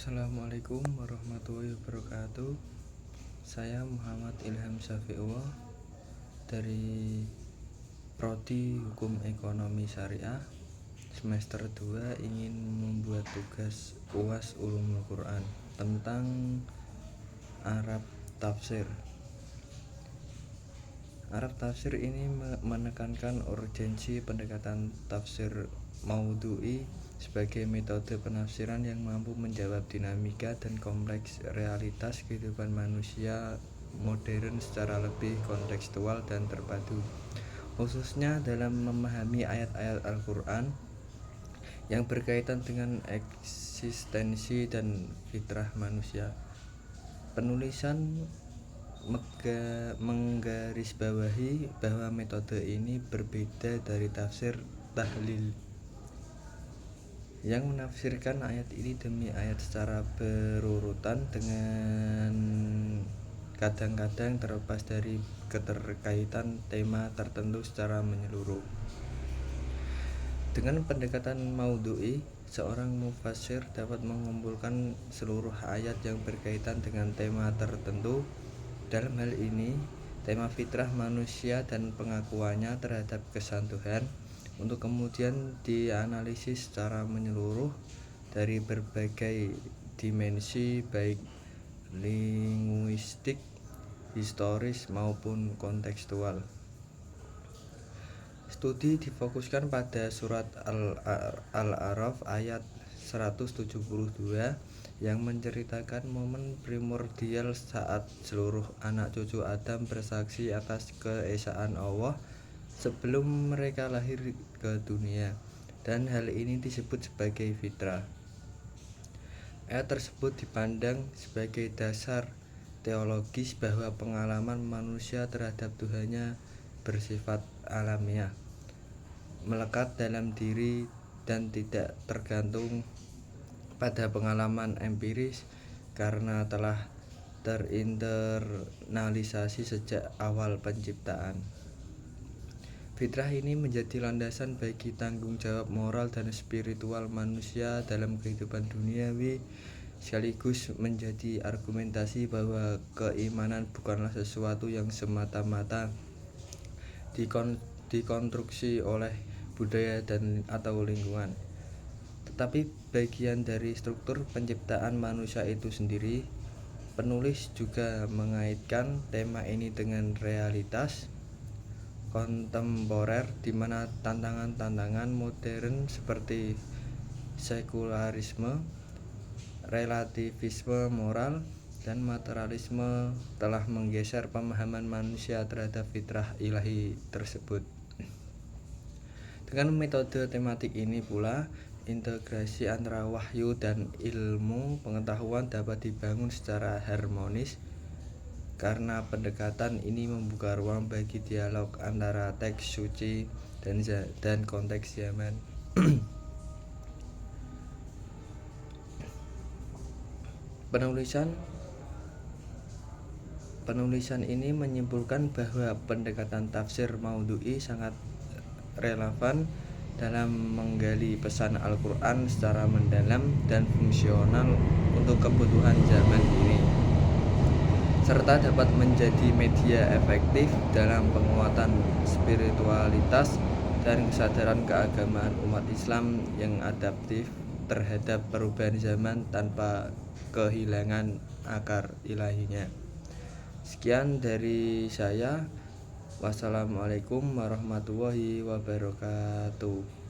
Assalamualaikum warahmatullahi wabarakatuh. Saya Muhammad Ilham Syafiullah dari Prodi Hukum Ekonomi Syariah semester 2 ingin membuat tugas UAS Ulumul Quran tentang Arab Tafsir. Arab Tafsir ini menekankan urgensi pendekatan tafsir maudhu'i sebagai metode penafsiran yang mampu menjawab dinamika dan kompleks realitas kehidupan manusia modern secara lebih kontekstual dan terpadu, khususnya dalam memahami ayat-ayat Al-Quran yang berkaitan dengan eksistensi dan fitrah manusia. Penulisan menggarisbawahi bahwa metode ini berbeda dari tafsir tahlil yang menafsirkan ayat ini demi ayat secara berurutan, dengan kadang-kadang terlepas dari keterkaitan tema tertentu secara menyeluruh. Dengan pendekatan maudhu'i, seorang mufassir dapat mengumpulkan seluruh ayat yang berkaitan dengan tema tertentu. Dalam hal ini, tema fitrah manusia dan pengakuannya terhadap kesan Tuhan, untuk kemudian dianalisis secara menyeluruh dari berbagai dimensi, baik linguistik, historis maupun kontekstual. Studi difokuskan pada surat Al-A'raf ayat 172 yang menceritakan momen primordial saat seluruh anak cucu Adam bersaksi atas keesaan Allah sebelum mereka lahir ke dunia, dan hal ini disebut sebagai fitrah. Ayat tersebut dipandang sebagai dasar teologis bahwa pengalaman manusia terhadap Tuhannya bersifat alamiah, melekat dalam diri dan tidak tergantung pada pengalaman empiris karena telah terinternalisasi sejak awal penciptaan. Fitrah ini menjadi landasan bagi tanggung jawab moral dan spiritual manusia dalam kehidupan duniawi, sekaligus menjadi argumentasi bahwa keimanan bukanlah sesuatu yang semata-mata dikonstruksi oleh budaya dan atau lingkungan, tetapi bagian dari struktur penciptaan manusia itu sendiri. Penulis juga mengaitkan tema ini dengan realitas kontemporer, di mana tantangan-tantangan modern seperti sekularisme, relativisme moral, dan materialisme telah menggeser pemahaman manusia terhadap fitrah ilahi tersebut. Dengan metode tematik ini pula, integrasi antara wahyu dan ilmu pengetahuan dapat dibangun secara harmonis, karena pendekatan ini membuka ruang bagi dialog antara teks suci dan konteks zaman. Penulisan ini menyimpulkan bahwa pendekatan tafsir maudhu'i sangat relevan dalam menggali pesan Al-Quran secara mendalam dan fungsional untuk kebutuhan zaman ini, serta dapat menjadi media efektif dalam penguatan spiritualitas dan kesadaran keagamaan umat Islam yang adaptif terhadap perubahan zaman tanpa kehilangan akar ilahinya. Sekian dari saya. Wassalamualaikum warahmatullahi wabarakatuh.